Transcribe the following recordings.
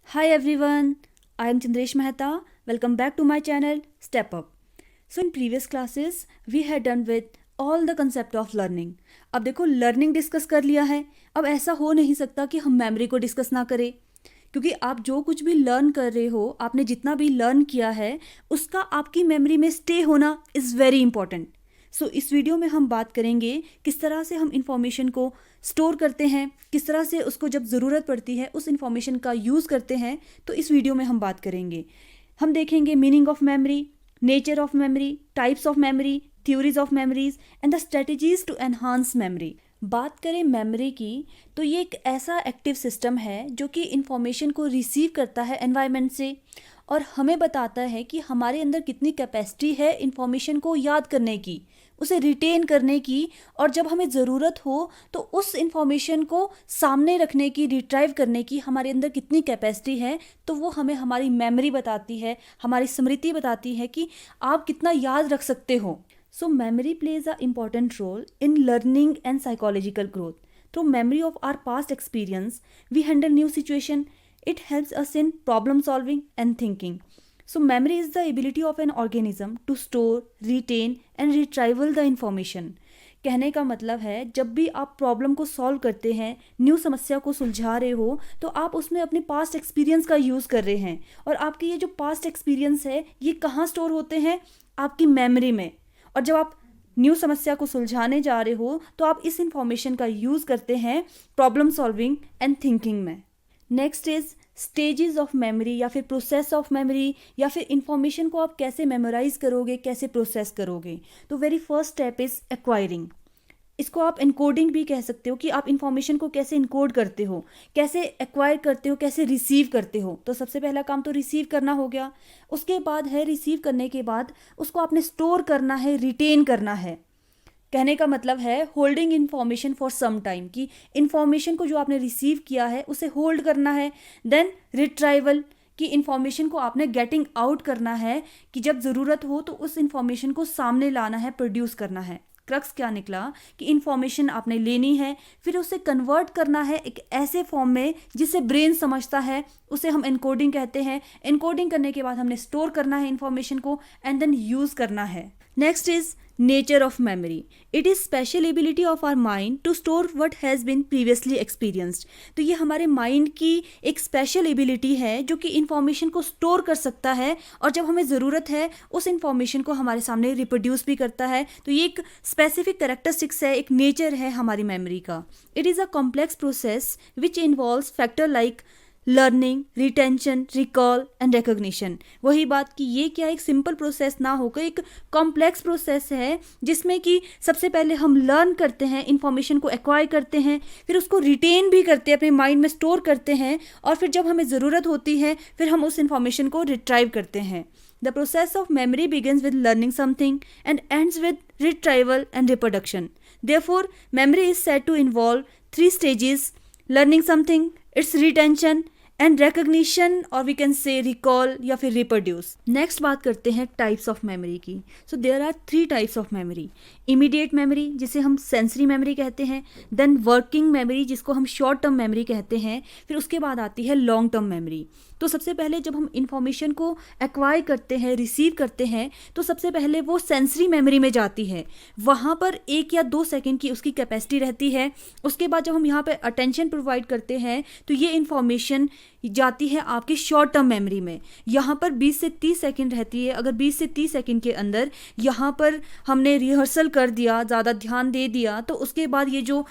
Hi everyone, I am Chandresh Mehta. Welcome back to my channel Step Up. So in previous classes we had done with all the concept of learning. अब देखो learning discuss कर लिया है. अब ऐसा हो नहीं सकता कि हम मेमोरी को डिस्कस ना करें, क्योंकि आप जो कुछ भी लर्न कर रहे हो, आपने जितना भी लर्न किया है उसका आपकी मेमोरी में स्टे होना इज़ वेरी इंपॉर्टेंट. सो इस वीडियो में हम बात करेंगे किस तरह से हम इंफॉर्मेशन को स्टोर करते हैं, किस तरह से उसको जब ज़रूरत पड़ती है उस इंफॉर्मेशन का यूज़ करते हैं. तो इस वीडियो में हम बात करेंगे, हम देखेंगे meaning of memory, nature of memory, types of memory, theories of memories and the strategies to enhance memory. बात करें मेमोरी की तो ये एक ऐसा एक्टिव सिस्टम है जो कि इंफॉर्मेशन को रिसीव करता है एनवायरनमेंट से और हमें बताता है कि हमारे अंदर कितनी कैपेसिटी है इंफॉर्मेशन को याद करने की, उसे रिटेन करने की, और जब हमें ज़रूरत हो तो उस इंफॉर्मेशन को सामने रखने की, रिट्राइव करने की हमारे अंदर कितनी कैपेसिटी है. तो वो हमें हमारी मेमोरी बताती है, हमारी स्मृति बताती है कि आप कितना याद रख सकते हो. So memory plays a important role in learning and psychological growth. Through memory of our past experience we handle new situation. It helps us in problem solving and thinking. So memory is the ability of an organism to store, retain and retrieval the information. कहने का मतलब है जब भी आप problem को solve करते हैं, न्यू समस्या को सुलझा रहे हो, तो आप उसमें अपने पास्ट एक्सपीरियंस का यूज़ कर रहे हैं. और आपके ये जो पास्ट एक्सपीरियंस है ये कहाँ स्टोर होते हैं? आपकी मेमोरी में. और जब आप न्यू समस्या को सुलझाने जा रहे हो तो आप इस इंफॉर्मेशन का यूज़ करते हैं प्रॉब्लम सॉल्विंग एंड थिंकिंग में. Next is stages of memory या फिर प्रोसेस ऑफ मेमोरी, या फिर इंफॉर्मेशन को आप कैसे मेमोराइज करोगे, कैसे प्रोसेस करोगे. तो very first step is acquiring. इसको आप इनकोडिंग भी कह सकते हो कि आप इंफॉर्मेशन को कैसे इनकोड करते हो, कैसे एक्वायर करते हो, कैसे रिसीव करते हो. तो सबसे पहला काम तो रिसीव करना हो गया. उसके बाद है रिसीव करने के बाद उसको आपने स्टोर करना है, रिटेन करना है. कहने का मतलब है holding information for some time, कि इन्फॉर्मेशन को जो आपने रिसीव किया है उसे होल्ड करना है. देन रिट्राइवल, कि इन्फॉर्मेशन को आपने गेटिंग आउट करना है, कि जब ज़रूरत हो तो उस इन्फॉर्मेशन को सामने लाना है, प्रोड्यूस करना है. क्रक्स क्या निकला कि इन्फॉर्मेशन आपने लेनी है, फिर उसे कन्वर्ट करना है एक ऐसे फॉर्म में जिसे ब्रेन समझता है, उसे हम एनकोडिंग कहते हैं. एनकोडिंग करने के बाद हमने स्टोर करना है इन्फॉर्मेशन को एंड देन यूज़ करना है. Next is nature of memory. It is special ability of our mind to store what has been previously experienced. तो ये हमारे माइंड की एक स्पेशल एबिलिटी है जो कि इंफॉर्मेशन को स्टोर कर सकता है और जब हमें ज़रूरत है उस इंफॉर्मेशन को हमारे सामने रिप्रोड्यूस भी करता है. तो ये एक स्पेसिफिक कैरेक्टरिस्टिक्स है, एक नेचर है हमारी मेमोरी का. It is a complex process which involves factor like learning, retention, recall and recognition. वही बात कि ये क्या एक सिंपल प्रोसेस ना होकर एक कॉम्प्लेक्स प्रोसेस है जिसमें कि सबसे पहले हम लर्न करते हैं, इंफॉर्मेशन को एक्वायर करते हैं, फिर उसको रिटेन भी करते हैं, अपने माइंड में स्टोर करते हैं, और फिर जब हमें ज़रूरत होती है फिर हम उस इंफॉर्मेशन को रिट्राइव करते हैं. The process of memory begins with learning something and ends with retrieval and reproduction. Therefore, memory is said to involve three stages: learning something, its retention and recognition, और वी कैन से रिकॉल या फिर reproduce. Next बात करते हैं types of memory की. So there are 3 types of memory. Immediate memory जिसे हम sensory memory कहते हैं, देन वर्किंग मेमोरी जिसको हम शॉर्ट टर्म मेमोरी कहते हैं, फिर उसके बाद आती है लॉन्ग टर्म मेमोरी. तो सबसे पहले जब हम इंफॉर्मेशन को एक्वायर करते हैं, रिसीव करते हैं, तो सबसे पहले वो सेंसरी मेमोरी में जाती है. वहाँ पर 1 या 2 सेकेंड की उसकी कैपेसिटी रहती है. उसके बाद जब हम यहाँ पे अटेंशन प्रोवाइड करते हैं तो ये इंफॉर्मेशन जाती है आपकी शॉर्ट टर्म मेमोरी में. यहाँ पर 20 से 30 सेकेंड रहती है. अगर 20 से 30 सेकेंड के अंदर यहाँ पर हमने रिहर्सल कर दिया, ज़्यादा ध्यान दे दिया, तो उसके बाद ये जो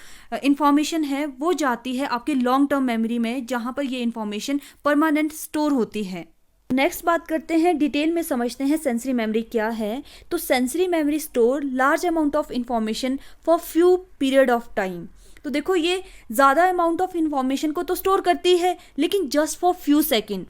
इंफॉर्मेशन है वो जाती है आपके लॉन्ग टर्म मेमोरी में, जहाँ पर ये इंफॉर्मेशन परमानेंट स्टोर होती है. नेक्स्ट बात करते हैं, डिटेल में समझते हैं सेंसरी मेमोरी क्या है. तो sensory memory store large amount of information for few period of time. तो देखो ये ज़्यादा अमाउंट ऑफ इंफॉर्मेशन को तो स्टोर करती है, लेकिन जस्ट फॉर फ्यू सेकेंड.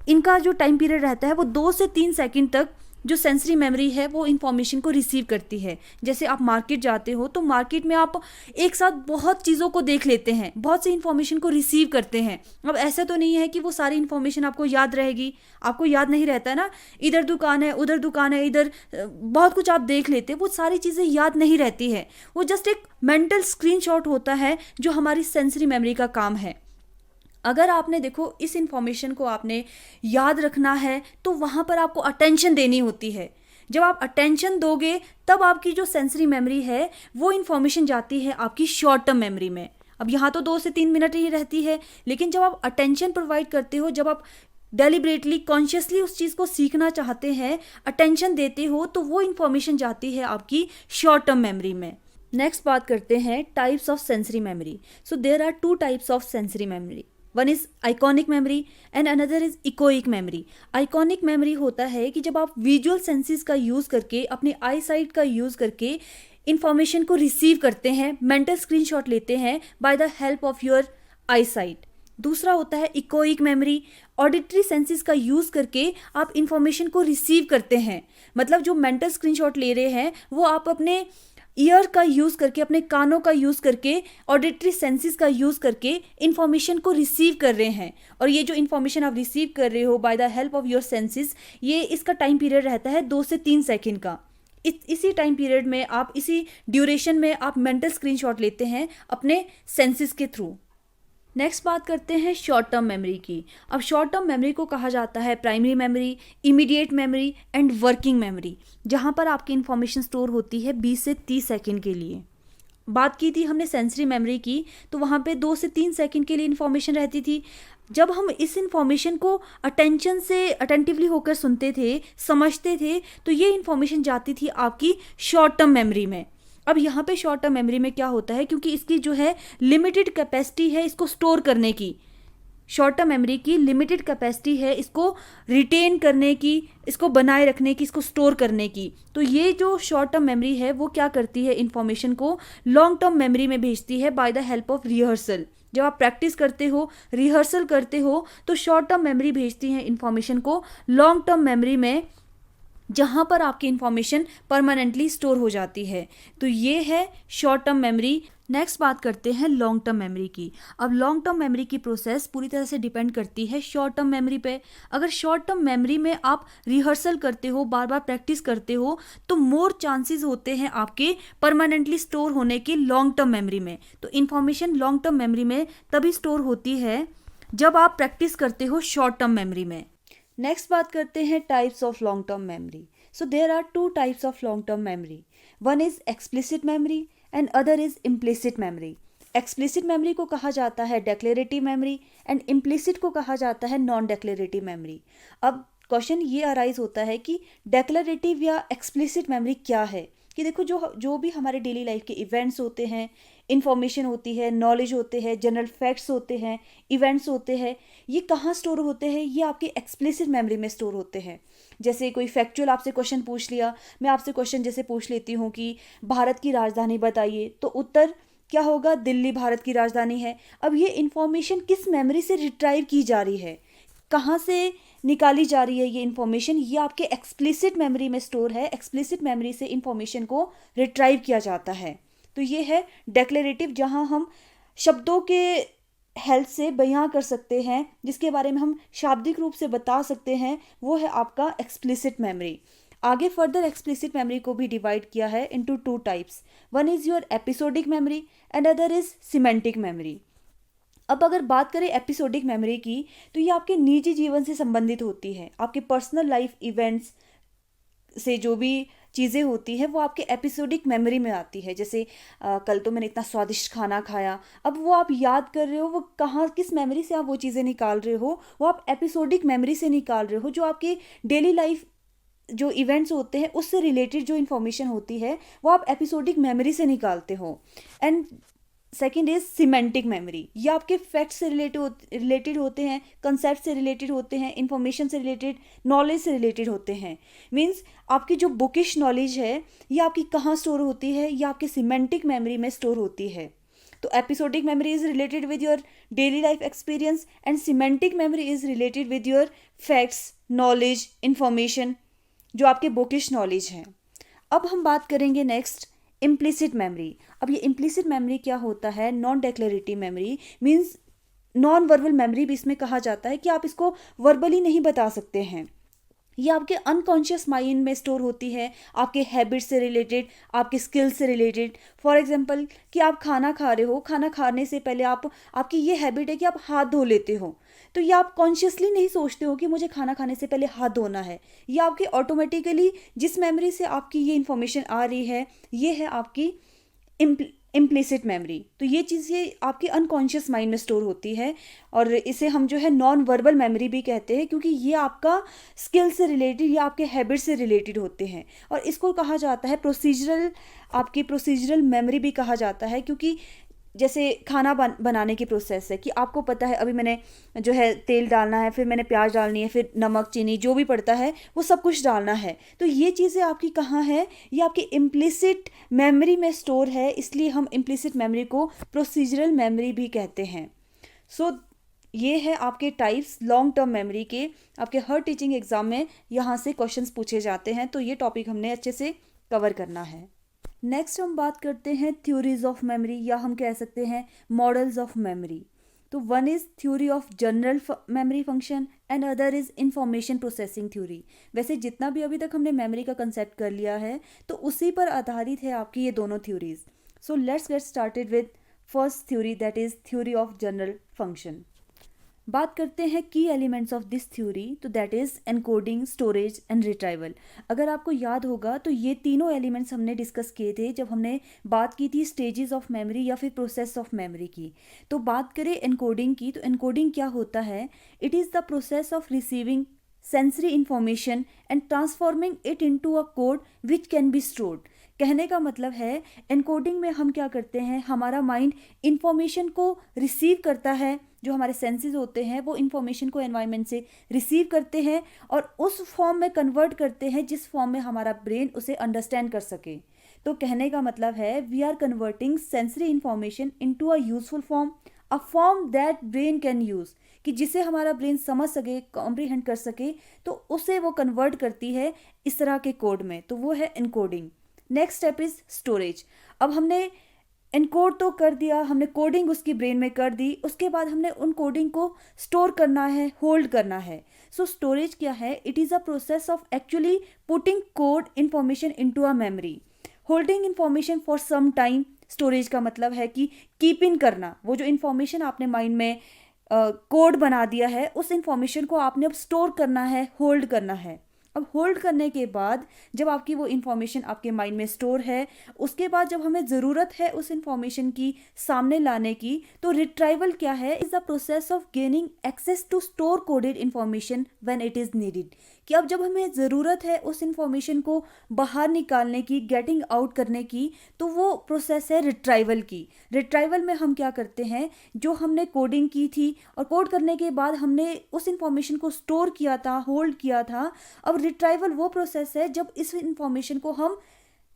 इनका जो टाइम पीरियड रहता है वो 2 से 3 सेकेंड तक जो सेंसरी मेमोरी है वो इंफॉर्मेशन को रिसीव करती है. जैसे आप मार्केट जाते हो तो मार्केट में आप एक साथ बहुत चीज़ों को देख लेते हैं, बहुत सी इंफॉर्मेशन को रिसीव करते हैं. अब ऐसा तो नहीं है कि वो सारी इंफॉर्मेशन आपको याद रहेगी, आपको याद नहीं रहता है ना. इधर दुकान है, उधर दुकान है, इधर बहुत कुछ आप देख लेते हैं, वो सारी चीज़ें याद नहीं रहती है. वो जस्ट एक मेंटल स्क्रीनशॉट होता है जो हमारी सेंसरी मेमोरी का काम है. अगर आपने देखो इस इन्फॉर्मेशन को आपने याद रखना है तो वहाँ पर आपको अटेंशन देनी होती है। जब आप अटेंशन दोगे तब आपकी जो सेंसरी मेमोरी है वो इन्फॉर्मेशन जाती है आपकी शॉर्ट टर्म मेमोरी में। अब यहाँ तो 2 से 3 मिनट ही रहती है, लेकिन जब आप अटेंशन प्रोवाइड करते हो, जब आप डेलिबरेटली कॉन्शियसली उस चीज़ को सीखना चाहते हैं, अटेंशन देते हो, तो वो इन्फॉर्मेशन जाती है आपकी शॉर्ट टर्म मेमोरी में। नेक्स्ट बात करते हैं types of sensory memory. So there are 2 types of sensory memory. One is iconic memory and another is echoic memory. Iconic memory होता है कि जब आप विजुअल सेंसेस का यूज़ करके, अपने आई साइट का यूज़ करके इंफॉर्मेशन को रिसीव करते हैं, मेंटल स्क्रीनशॉट लेते हैं by the help of your I site. दूसरा होता है इकोइक मेमोरी। ऑडिटरी सेंसेस का यूज़ करके आप इंफॉर्मेशन को रिसीव करते हैं, मतलब जो मेंटल स्क्रीनशॉट ले रहे हैं वो आप अपने ईयर का यूज़ करके, अपने कानों का यूज़ करके, ऑडिटरी सेंसेस का यूज़ करके इंफॉर्मेशन को रिसीव कर रहे हैं। और ये जो इंफॉर्मेशन आप रिसीव कर रहे हो by the help of your senses, ये इसका टाइम पीरियड रहता है 2 से 3 सेकंड का। इसी टाइम पीरियड में आप, इसी ड्यूरेशन में आप मेंटल स्क्रीनशॉट लेते हैं अपने सेंसेस के थ्रू। नेक्स्ट बात करते हैं शॉर्ट टर्म मेमोरी की। अब शॉर्ट टर्म मेमोरी को कहा जाता है primary memory, immediate memory and working memory, जहाँ पर आपकी इन्फॉर्मेशन स्टोर होती है 20 से 30 सेकंड के लिए। बात की थी हमने सेंसरी मेमोरी की, तो वहाँ पे 2 से 3 सेकंड के लिए इन्फॉर्मेशन रहती थी। जब हम इस इन्फॉर्मेशन को अटेंशन से, अटेंटिवली होकर सुनते थे, समझते थे, तो ये इन्फॉर्मेशन जाती थी आपकी शॉर्ट टर्म मेमोरी में। अब यहाँ पे शॉर्ट टर्म मेमोरी में क्या होता है, क्योंकि इसकी जो है लिमिटेड कैपेसिटी है इसको स्टोर करने की, शॉर्ट टर्म मेमोरी की लिमिटेड कैपेसिटी है इसको रिटेन करने की, इसको बनाए रखने की, इसको स्टोर करने की। तो ये जो शॉर्ट टर्म मेमोरी है वो क्या करती है, इन्फॉर्मेशन को लॉन्ग टर्म मेमोरी में भेजती है by the help of rehearsal. जब आप प्रैक्टिस करते हो, रिहर्सल करते हो, तो शॉर्ट टर्म मेमोरी भेजती है इन्फॉर्मेशन को लॉन्ग टर्म मेमोरी में, जहाँ पर आपकी इन्फॉर्मेशन परमानेंटली स्टोर हो जाती है। तो ये है शॉर्ट टर्म मेमोरी। नेक्स्ट बात करते हैं लॉन्ग टर्म मेमोरी की। अब लॉन्ग टर्म मेमोरी की प्रोसेस पूरी तरह से डिपेंड करती है शॉर्ट टर्म मेमोरी पे। अगर शॉर्ट टर्म मेमोरी में आप रिहर्सल करते हो, बार बार प्रैक्टिस करते हो, तो मोर चांसेस होते हैं आपके परमानेंटली स्टोर होने के लॉन्ग टर्म मेमोरी में। तो इन्फॉर्मेशन लॉन्ग टर्म मेमोरी में तभी स्टोर होती है जब आप प्रैक्टिस करते हो शॉर्ट टर्म मेमोरी में। नेक्स्ट बात करते हैं types of long term memory. So there are 2 types of long term memory. One is explicit memory and other is implicit memory. Explicit memory को कहा जाता है डेक्लेरेटिव मेमोरी एंड इम्प्लिसिट को कहा जाता है नॉन डेक्लेरेटिव मेमोरी। अब question ये अराइज होता है कि डेक्लेरेटिव या एक्सप्लिसिट मेमोरी क्या है। कि देखो जो भी हमारे डेली लाइफ के इवेंट्स होते हैं, इन्फॉर्मेशन होती है, नॉलेज होते हैं, जनरल फैक्ट्स होते हैं, इवेंट्स होते हैं, ये कहाँ स्टोर होते हैं, ये आपकी एक्सप्लिसिट मेमोरी में स्टोर होते हैं। जैसे कोई फैक्चुअल आपसे क्वेश्चन पूछ लिया, मैं आपसे क्वेश्चन जैसे पूछ लेती हूँ कि भारत की राजधानी बताइए, तो उत्तर क्या होगा, दिल्ली भारत की राजधानी है। अब ये इन्फॉर्मेशन किस मेमोरी से रिट्राइव की जा रही है, कहाँ से निकाली जा रही है ये इन्फॉर्मेशन, ये आपके एक्सप्लिसिट मेमोरी में स्टोर है। एक्सप्लिसिट मेमोरी से इन्फॉर्मेशन को रिट्राइव किया जाता है। तो ये है डेक्लेरेटिव, जहाँ हम शब्दों के हेल्प से बयां कर सकते हैं, जिसके बारे में हम शाब्दिक रूप से बता सकते हैं, वो है आपका एक्सप्लिसिट मेमोरी। आगे फर्दर एक्सप्लिसिट मेमोरी को भी डिवाइड किया है into 2 types. One is your episodic memory and other is semantic memory. अब अगर बात करें एपिसोडिक मेमोरी की, तो ये आपके निजी जीवन से संबंधित होती है। आपके पर्सनल लाइफ इवेंट्स से जो भी चीज़ें होती है वो आपके एपिसोडिक मेमोरी में आती है। जैसे कल तो मैंने इतना स्वादिष्ट खाना खाया, अब वो आप याद कर रहे हो, वो कहाँ, किस मेमोरी से आप वो चीज़ें निकाल रहे हो, वो आप एपिसोडिक मेमोरी से निकाल रहे हो। जो आपके डेली लाइफ जो इवेंट्स होते हैं उससे रिलेटेड जो इन्फॉर्मेशन होती है वो आप एपिसोडिक मेमोरी से निकालते हो। And second is semantic memory. ये आपके फैक्ट से रिलेटेड होते हैं, कंसेप्ट से रिलेटेड होते हैं, इंफॉर्मेशन से रिलेटेड, नॉलेज से रिलेटेड होते हैं। मीन्स आपकी जो बुकिश नॉलेज है ये आपकी कहाँ स्टोर होती है, ये आपकी सिमेंटिक मेमोरी में स्टोर होती है। तो episodic memory is related with your daily life experience and semantic memory is related with your facts, knowledge, information, जो आपके बुकिश नॉलेज हैं। अब हम बात करेंगे नेक्स्ट इम्प्लिसिट मेमोरी। अब ये इम्प्लिसिट मेमोरी क्या होता है, non declarative memory means non verbal memory भी इसमें कहा जाता है कि आप इसको वर्बली नहीं बता सकते हैं। ये आपके अनकॉन्शियस माइंड में स्टोर होती है, आपके हैबिट से रिलेटेड, आपके स्किल से रिलेटेड। फॉर एग्जांपल कि आप खाना खा रहे हो, खाना खाने से पहले आपकी ये हैबिट है कि आप हाथ धो लेते हो, तो ये आप कॉन्शियसली नहीं सोचते हो कि मुझे खाना खाने से पहले हाथ धोना है। ये आपके ऑटोमेटिकली जिस मेमोरी से आपकी ये इन्फॉर्मेशन आ रही है, ये है आपकी इम्प्लिसिट मेमोरी। तो ये चीज़ ये आपकी अनकॉन्शियस माइंड में स्टोर होती है, और इसे हम जो है नॉन वर्बल मेमोरी भी कहते हैं, क्योंकि ये आपका स्किल से रिलेटेड या आपके हैबिट से रिलेटेड होते हैं। और इसको कहा जाता है आपकी प्रोसीजरल मेमोरी भी कहा जाता है, क्योंकि जैसे खाना बनाने की प्रोसेस है कि आपको पता है अभी मैंने जो है तेल डालना है, फिर मैंने प्याज डालनी है, फिर नमक चीनी जो भी पड़ता है वो सब कुछ डालना है। तो ये चीज़ें आपकी कहाँ है, ये आपकी इम्प्लिसिट मेमोरी में स्टोर है, इसलिए हम इम्प्लिसिट मेमोरी को प्रोसीजरल मेमोरी भी कहते हैं। सो ये है आपके टाइप्स लॉन्ग टर्म मेमोरी के। आपके हर टीचिंग एग्जाम में यहाँ से क्वेश्चंस पूछे जाते हैं, तो ये टॉपिक हमने अच्छे से कवर करना है। नेक्स्ट हम बात करते हैं थ्योरीज ऑफ मेमोरी, या हम कह सकते हैं मॉडल्स ऑफ मेमोरी। तो one is theory of general memory function and other is information processing theory. वैसे जितना भी अभी तक हमने मेमोरी का कंसेप्ट कर लिया है, तो उसी पर आधारित है आपकी ये दोनों theories. So let's get started with first theory, that is theory of general function. बात करते हैं की एलिमेंट्स ऑफ दिस थ्योरी, तो that is encoding, storage and retrieval. अगर आपको याद होगा तो ये तीनों एलिमेंट्स हमने डिस्कस किए थे जब हमने बात की थी स्टेजेस ऑफ मेमोरी या फिर प्रोसेस ऑफ मेमोरी की। तो बात करें एनकोडिंग की, तो एनकोडिंग क्या होता है? It is the process of receiving sensory information and transforming it into a code which can be stored. कहने का मतलब है एनकोडिंग में हम क्या करते हैं, हमारा माइंड इंफॉर्मेशन को रिसीव करता है, जो हमारे सेंसेस होते हैं वो इंफॉर्मेशन को एनवायरनमेंट से रिसीव करते हैं और उस फॉर्म में कन्वर्ट करते हैं जिस फॉर्म में हमारा ब्रेन उसे अंडरस्टैंड कर सके। तो कहने का मतलब है we are converting sensory information into a useful form, a form that brain can use, कि जिसे हमारा ब्रेन समझ सके, कॉम्प्रीहेंड कर सके, तो उसे वो कन्वर्ट करती है इस तरह के कोड में, तो वो है encoding. Next step is storage. अब हमने एनकोड तो कर दिया, हमने कोडिंग उसकी ब्रेन में कर दी, उसके बाद हमने उन कोडिंग को स्टोर करना है, होल्ड करना है। सो स्टोरेज क्या है? It is a process of actually putting code information into a memory, holding information for some time. Storage का मतलब है कि कीप इन करना, वो जो इंफॉर्मेशन आपने माइंड में कोड बना दिया है उस इंफॉर्मेशन को आपने अब स्टोर करना है, होल्ड करना है। अब होल्ड करने के बाद जब आपकी वो इन्फॉर्मेशन आपके माइंड में स्टोर है, उसके बाद जब हमें ज़रूरत है उस इन्फॉर्मेशन की सामने लाने की, तो रिट्राइवल क्या है? Is the process of gaining access to store coded information when it is needed. कि अब जब हमें ज़रूरत है उस इन्फॉर्मेशन को बाहर निकालने की, गेटिंग आउट करने की, तो वो प्रोसेस है रिट्राइवल की। रिट्राइवल में हम क्या करते हैं, जो हमने कोडिंग की थी और कोड करने के बाद हमने उस इन्फॉर्मेशन को स्टोर किया था, होल्ड किया था, अब रिट्राइवल वो प्रोसेस है जब इस इंफॉर्मेशन को हम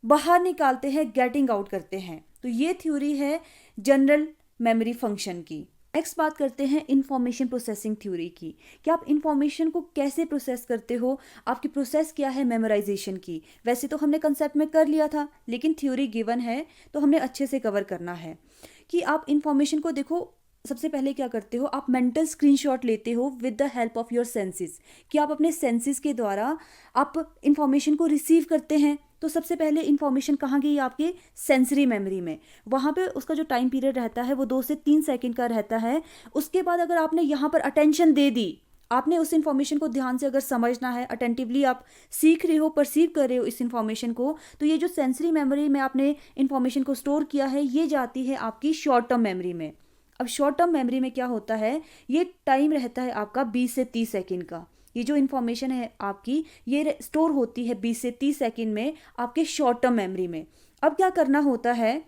बाहर निकालते हैं, गेटिंग आउट करते हैं। तो ये थ्योरी है जनरल मेमोरी फंक्शन की। नेक्स्ट बात करते हैं इंफॉर्मेशन प्रोसेसिंग थ्योरी की, कि आप इंफॉर्मेशन को कैसे प्रोसेस करते हो, आपकी प्रोसेस क्या है मेमोराइजेशन की। वैसे तो हमने कंसेप्ट में कर लिया था, लेकिन थ्योरी गिवन है तो हमने अच्छे से कवर करना है। कि आप इंफॉर्मेशन को देखो, सबसे पहले क्या करते हो, आप मेंटल स्क्रीनशॉट लेते हो with the help of your senses, कि आप अपने सेंसेस के द्वारा आप इंफॉर्मेशन को रिसीव करते हैं। तो सबसे पहले इंफॉर्मेशन कहाँ गई? आपके सेंसरी मेमोरी में। वहाँ पे उसका जो टाइम पीरियड रहता है वो 2 से 3 सेकंड का रहता है। उसके बाद अगर आपने यहाँ पर अटेंशन दे दी, आपने उस इन्फॉर्मेशन को ध्यान से अगर समझना है, अटेंटिवली आप सीख रहे हो, परसीव कर रहे हो इस इन्फॉर्मेशन को, तो ये जो सेंसरी मेमोरी में आपने इन्फॉर्मेशन को स्टोर किया है, ये जाती है आपकी शॉर्ट टर्म मेमोरी में। अब शॉर्ट टर्म मेमोरी में क्या होता है, ये टाइम रहता है आपका 20 से 30 सेकंड का। ये जो इन्फॉर्मेशन है आपकी, ये स्टोर होती है 20 से 30 सेकंड में आपके शॉर्ट टर्म मेमोरी में। अब क्या करना होता है,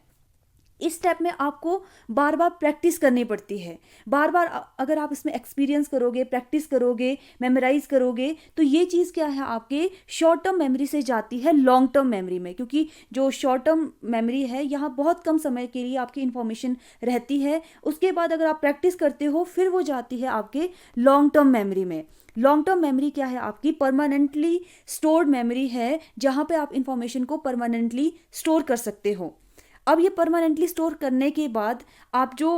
इस स्टेप में आपको बार बार प्रैक्टिस करनी पड़ती है। बार बार अगर आप इसमें एक्सपीरियंस करोगे, प्रैक्टिस करोगे, मेमोराइज करोगे, तो ये चीज़ क्या है, आपके शॉर्ट टर्म मेमोरी से जाती है लॉन्ग टर्म मेमोरी में। क्योंकि जो शॉर्ट टर्म मेमोरी है, यहाँ बहुत कम समय के लिए आपकी इन्फॉर्मेशन रहती है। उसके बाद अगर आप प्रैक्टिस करते हो, फिर वो जाती है आपके लॉन्ग टर्म मेमोरी में। लॉन्ग टर्म मेमोरी क्या है? आपकी परमानेंटली स्टोर्ड मेमोरी है, जहाँ पे आप इन्फॉर्मेशन को परमानेंटली स्टोर कर सकते हो। अब ये परमानेंटली स्टोर करने के बाद आप जो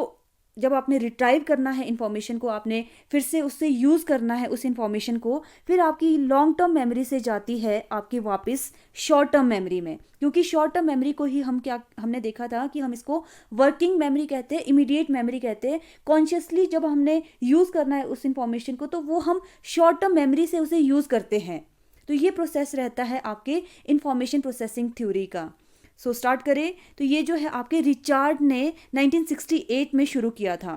जब आपने रिट्राइव करना है इन्फॉर्मेशन को, आपने फिर से उससे यूज़ करना है उस इन्फॉर्मेशन को, फिर आपकी लॉन्ग टर्म मेमोरी से जाती है आपकी वापस शॉर्ट टर्म मेमोरी में। क्योंकि शॉर्ट टर्म मेमोरी को ही हमने देखा था कि हम इसको वर्किंग मेमोरी कहते हैं, इमीडिएट मेमोरी कहते हैं। कॉन्शियसली जब हमने यूज़ करना है उस इन्फॉर्मेशन को, तो वो हम शॉर्ट टर्म मेमोरी से उसे यूज़ करते हैं। तो ये प्रोसेस रहता है आपके इंफॉर्मेशन प्रोसेसिंग थ्योरी का। सो स्टार्ट करें तो ये जो है आपके रिचार्ड ने 1968 में शुरू किया था।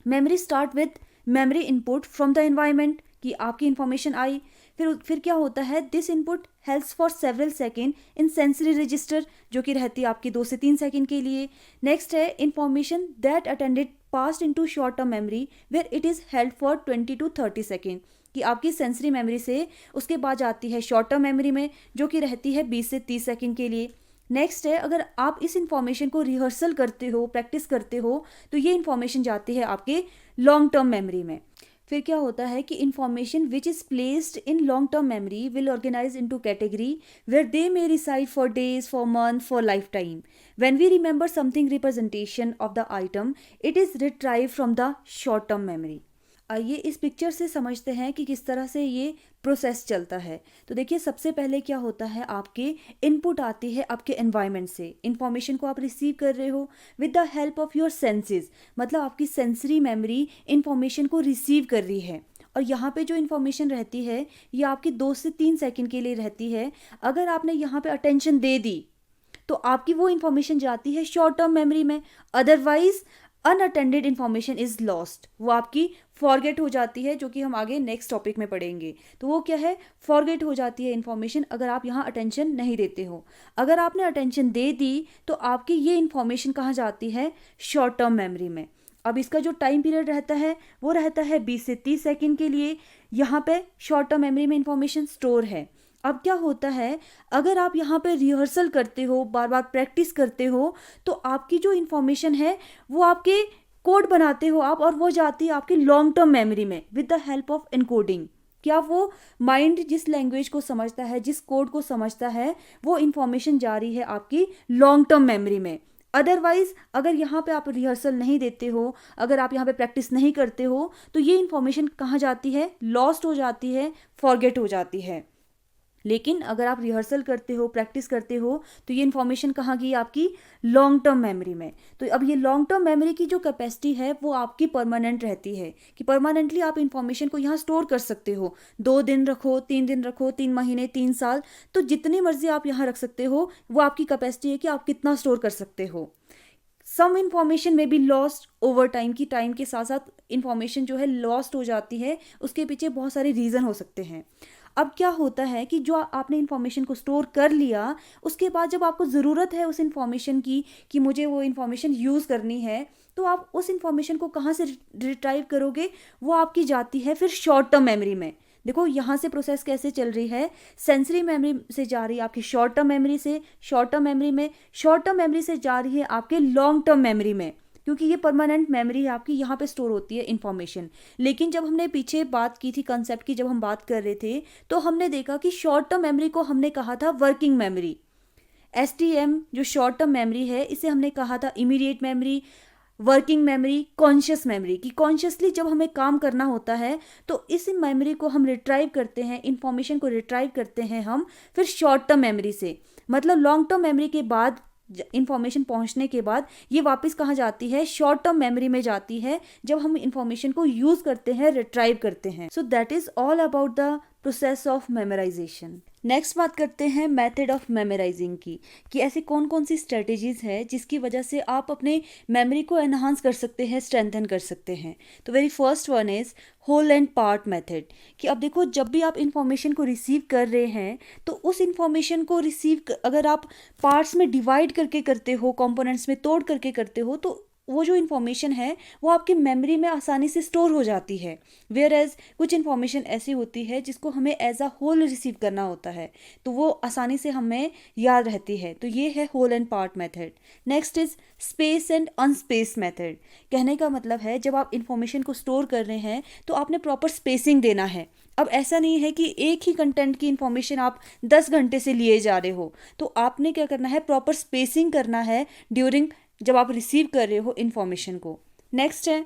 Memory start with memory input from the environment, कि आपकी इंफॉर्मेशन आई, फिर क्या होता है, this input helps for several second in sensory register, जो कि रहती है आपकी 2 से 3 सेकेंड के लिए। नेक्स्ट है information that attended past into short term memory where it is held for 20 to 30 second, कि आपकी सेंसरी मेमोरी से उसके बाद जाती है शॉर्ट टर्म मेमोरी में, जो कि रहती है 20 से 30 सेकेंड के लिए। नेक्स्ट है, अगर आप इस इंफॉर्मेशन को रिहर्सल करते हो, प्रैक्टिस करते हो, तो ये इंफॉर्मेशन जाती है आपके लॉन्ग टर्म मेमोरी में। फिर क्या होता है कि information which is placed in long term memory will organise into category where they may reside for days, for month, for lifetime. When we remember something representation of the item, it is retrieve from the short term memory. आइए इस picture से समझते हैं कि किस तरह से ये प्रोसेस चलता है। तो देखिए, सबसे पहले क्या होता है, आपके इनपुट आती है आपके एनवायरनमेंट से। इंफॉर्मेशन को आप रिसीव कर रहे हो with the help of your senses, मतलब आपकी सेंसरी मेमोरी इंफॉर्मेशन को रिसीव कर रही है। और यहाँ पे जो इन्फॉर्मेशन रहती है ये आपकी 2 से 3 सेकंड के लिए रहती है। अगर आपने यहाँ पे अटेंशन दे दी तो आपकी वो इन्फॉर्मेशन जाती है शॉर्ट टर्म मेमोरी में, otherwise unattended information is lost, वो आपकी फॉरगेट हो जाती है, जो कि हम आगे नेक्स्ट टॉपिक में पढ़ेंगे। तो वो क्या है, फॉरगेट हो जाती है इन्फॉर्मेशन अगर आप यहाँ अटेंशन नहीं देते हो। अगर आपने अटेंशन दे दी तो आपकी ये इन्फॉर्मेशन कहाँ जाती है, शॉर्ट टर्म मेमोरी में। अब इसका जो टाइम पीरियड रहता है वो रहता है 20 से 30 सेकेंड के लिए। यहाँ पे शॉर्ट टर्म मेमोरी में इन्फॉर्मेशन स्टोर है। अब क्या होता है, अगर आप यहाँ पे रिहर्सल करते हो, बार बार प्रैक्टिस करते हो, तो आपकी जो इन्फॉर्मेशन है वो आपके कोड बनाते हो आप, और वो जाती है आपकी लॉन्ग टर्म मेमोरी में with the help of encoding. क्या वो माइंड जिस लैंग्वेज को समझता है, जिस कोड को समझता है, वो इन्फॉर्मेशन जा रही है आपकी लॉन्ग टर्म मेमोरी में। अदरवाइज अगर यहाँ पे आप रिहर्सल नहीं देते हो, अगर आप यहाँ पे प्रैक्टिस नहीं करते हो, तो ये इन्फॉर्मेशन कहाँ जाती है, लॉस्ट हो जाती है, फॉरगेट हो जाती है। लेकिन अगर आप रिहर्सल करते हो, प्रैक्टिस करते हो, तो ये इन्फॉर्मेशन कहाँ गई, आपकी लॉन्ग टर्म मेमोरी में। तो अब ये लॉन्ग टर्म मेमोरी की जो कैपेसिटी है वो आपकी परमानेंट रहती है, कि परमानेंटली आप इन्फॉर्मेशन को यहाँ स्टोर कर सकते हो। 2 दिन रखो, 3 दिन रखो, 3 महीने, 3 साल, तो जितनी मर्जी आप यहाँ रख सकते हो। वो आपकी कैपेसिटी है कि आप कितना स्टोर कर सकते हो। सम इन्फॉर्मेशन में बी लॉस्ट ओवर टाइम, की टाइम के साथ साथ इन्फॉर्मेशन जो है लॉस्ट हो जाती है। उसके पीछे बहुत सारे रीज़न हो सकते हैं। अब क्या होता है कि जो आपने इन्फॉर्मेशन को स्टोर कर लिया, उसके बाद जब आपको ज़रूरत है उस इन्फॉर्मेशन की, कि मुझे वो इन्फॉर्मेशन यूज़ करनी है, तो आप उस इन्फॉर्मेशन को कहाँ से रिट्राइव करोगे, वो आपकी जाती है फिर शॉर्ट टर्म मेमोरी में। देखो यहाँ से प्रोसेस कैसे चल रही है, सेंसरी मेमोरी से जा रही है आपकी शॉर्ट टर्म मेमोरी से, शॉर्ट टर्म मेमोरी में, शॉर्ट टर्म मेमोरी से जा रही है आपके लॉन्ग टर्म मेमोरी में, क्योंकि ये परमानेंट मेमोरी है आपकी, यहाँ पे स्टोर होती है इन्फॉर्मेशन। लेकिन जब हमने पीछे बात की थी कंसेप्ट की, जब हम बात कर रहे थे, तो हमने देखा कि शॉर्ट टर्म मेमोरी को हमने कहा था वर्किंग मेमोरी। STM जो शॉर्ट टर्म मेमोरी है, इसे हमने कहा था immediate memory, working memory, conscious memory, कि कॉन्शियसली जब हमें काम करना होता है तो इस मेमोरी को हम रिट्राइव करते हैं, इन्फॉर्मेशन को रिट्राइव करते हैं हम फिर शॉर्ट टर्म मेमोरी से। मतलब लॉन्ग टर्म मेमोरी के बाद इंफॉर्मेशन पहुंचने के बाद ये वापस कहाँ जाती है, शॉर्ट टर्म मेमोरी में जाती है, जब हम इंफॉर्मेशन को यूज करते हैं, रिट्राइव करते हैं। So that is all about the process of memorisation. Next बात करते हैं मेथड ऑफ मेमोराइजिंग की, कि ऐसी कौन कौन सी स्ट्रेटेजीज है जिसकी वजह से आप अपने मेमोरी को एनहांस कर सकते हैं, स्ट्रेंथन कर सकते हैं। तो very first one is whole and part method, कि अब देखो जब भी आप इंफॉर्मेशन को रिसीव कर रहे हैं तो उस इंफॉर्मेशन को रिसीव अगर आप पार्ट्स में डिवाइड करके करते हो, कंपोनेंट्स में तोड़ करके करते हो, तो वो जो इन्फॉर्मेशन है वो आपकी मेमोरी में आसानी से स्टोर हो जाती है। वेयर एज कुछ इन्फॉर्मेशन ऐसी होती है जिसको हमें एज अ होल रिसीव करना होता है, तो वो आसानी से हमें याद रहती है। तो ये है whole and part method. Next is space and unspace method. कहने का मतलब है जब आप इन्फॉर्मेशन को स्टोर कर रहे हैं तो आपने प्रॉपर स्पेसिंग देना है। अब ऐसा नहीं है कि एक ही कंटेंट की इन्फॉर्मेशन आप 10 घंटे से लिए जा रहे हो, तो आपने क्या करना है, प्रॉपर स्पेसिंग करना है ड्यूरिंग जब आप रिसीव कर रहे हो इन्फॉर्मेशन को। नेक्स्ट है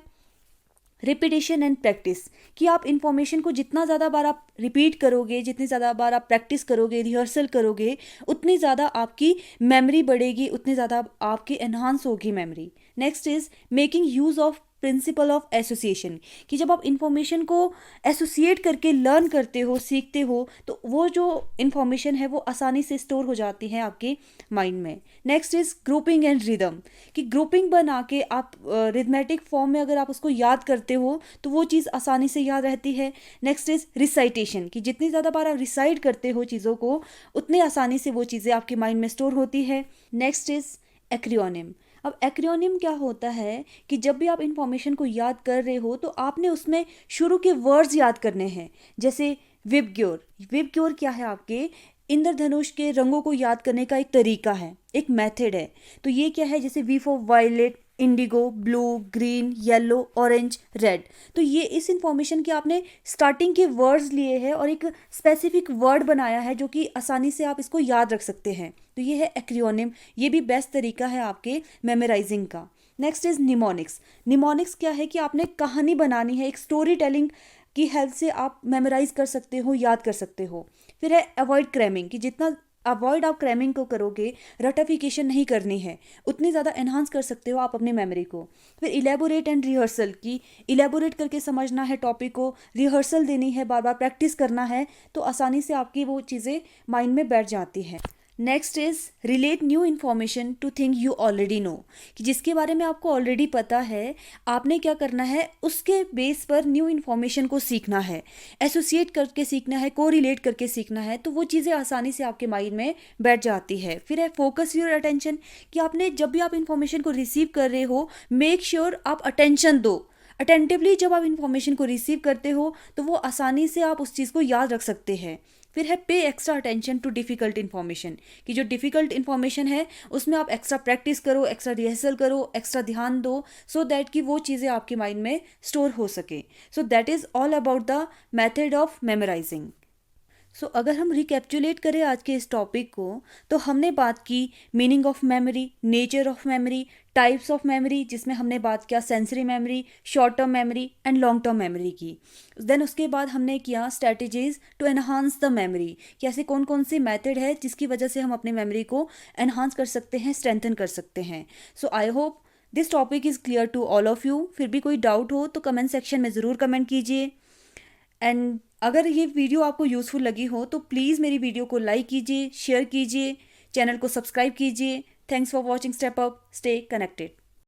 रिपीटेशन एंड प्रैक्टिस, कि आप इन्फॉर्मेशन को जितना ज़्यादा बार आप रिपीट करोगे, जितनी ज़्यादा बार आप प्रैक्टिस करोगे, रिहर्सल करोगे, उतनी ज़्यादा आपकी मेमोरी बढ़ेगी, उतनी ज़्यादा आपकी एनहांस होगी memory. Next is making use of principle of association, कि जब आप इन्फॉर्मेशन को एसोसिएट करके लर्न करते हो, सीखते हो, तो वो जो इन्फॉर्मेशन है वो आसानी से स्टोर हो जाती है आपके माइंड में। Next is grouping and rhythm, कि ग्रुपिंग बना के आप रिथमेटिक फॉर्म में अगर आप उसको याद करते हो तो वो चीज़ आसानी से याद रहती है। नेक्स्ट इज़ रिसाइटेशन, कि जितनी ज़्यादा बार आप रिसाइट करते हो चीज़ों को, उतनी आसानी से वो चीज़ें आपके माइंड में स्टोर होती है। Next is acronym. अब एक्रोनिम क्या होता है कि जब भी आप इंफॉर्मेशन को याद कर रहे हो तो आपने उसमें शुरू के वर्ड्स याद करने हैं, जैसे विबग्योर। विबग्योर क्या है, आपके इंद्रधनुष के रंगों को याद करने का एक तरीका है, एक मेथड है। तो ये क्या है, जैसे V for violet, indigo, blue, green, yellow, orange, red. तो ये इस इंफॉर्मेशन के आपने स्टार्टिंग के वर्ड्स लिए हैं और एक स्पेसिफिक वर्ड बनाया है जो कि आसानी से आप इसको याद रख सकते हैं। तो ये है एक्रोनिम, ये भी बेस्ट तरीका है आपके मेमोराइजिंग का। Next is mnemonics. निमोनिक्स क्या है कि आपने कहानी बनानी है, एक स्टोरी टेलिंग की हेल्प से आप मेमोराइज कर सकते हो, याद कर सकते हो। फिर है अवॉइड क्रैमिंग, कि जितना अवॉइड आप क्रैमिंग को करोगे, रटिफिकेशन नहीं करनी है, उतनी ज़्यादा एनहांस कर सकते हो आप अपनी मेमोरी को। फिर इलेबोरेट एंड रिहर्सल, की इलेबोरेट करके समझना है टॉपिक को, रिहर्सल देनी है, बार बार प्रैक्टिस करना है, तो आसानी से आपकी वो चीज़ें माइंड में बैठ जाती हैं। Next is relate new information to thing you already know, कि जिसके बारे में आपको ऑलरेडी पता है, आपने क्या करना है, उसके बेस पर न्यू इन्फॉर्मेशन को सीखना है, एसोसिएट करके सीखना है, को रिलेट करके सीखना है, तो वो चीज़ें आसानी से आपके माइंड में बैठ जाती है। फिर है फोकस योर अटेंशन, कि आपने जब भी आप इन्फॉर्मेशन को रिसीव कर रहे हो, मेक श्योर आप अटेंशन दो। अटेंटिवली जब आप इन्फॉर्मेशन को रिसीव करते हो तो वो आसानी से आप उस चीज़ को याद रख सकते हैं। फिर है पे extra attention too difficult information, कि जो डिफ़िकल्ट इन्फॉर्मेशन है उसमें आप एक्स्ट्रा प्रैक्टिस करो, एक्स्ट्रा रिहर्सल करो, एक्स्ट्रा ध्यान दो, सो दैट कि वो चीज़ें आपके माइंड में स्टोर हो सके। So that is all about the method of memorising. So अगर हम रिकैप्चुलेट करें आज के इस टॉपिक को, तो हमने बात की meaning of memory, nature of memory, types of memory, जिसमें हमने बात किया sensory memory, short term memory and long term memory की। देन उसके बाद हमने किया strategies to enhance the memory, कि ऐसे कौन कौन से मेथड है जिसकी वजह से हम अपनी मेमोरी को एनहांस कर सकते हैं, स्ट्रेंथन कर सकते हैं। So I hope this topic is clear to all of you. फिर भी कोई डाउट हो तो कमेंट सेक्शन में ज़रूर कमेंट कीजिए। एंड अगर ये वीडियो आपको यूज़फुल लगी हो तो प्लीज़ मेरी वीडियो को लाइक कीजिए, शेयर कीजिए, चैनल को सब्सक्राइब कीजिए। Thanks for watching step up, stay connected.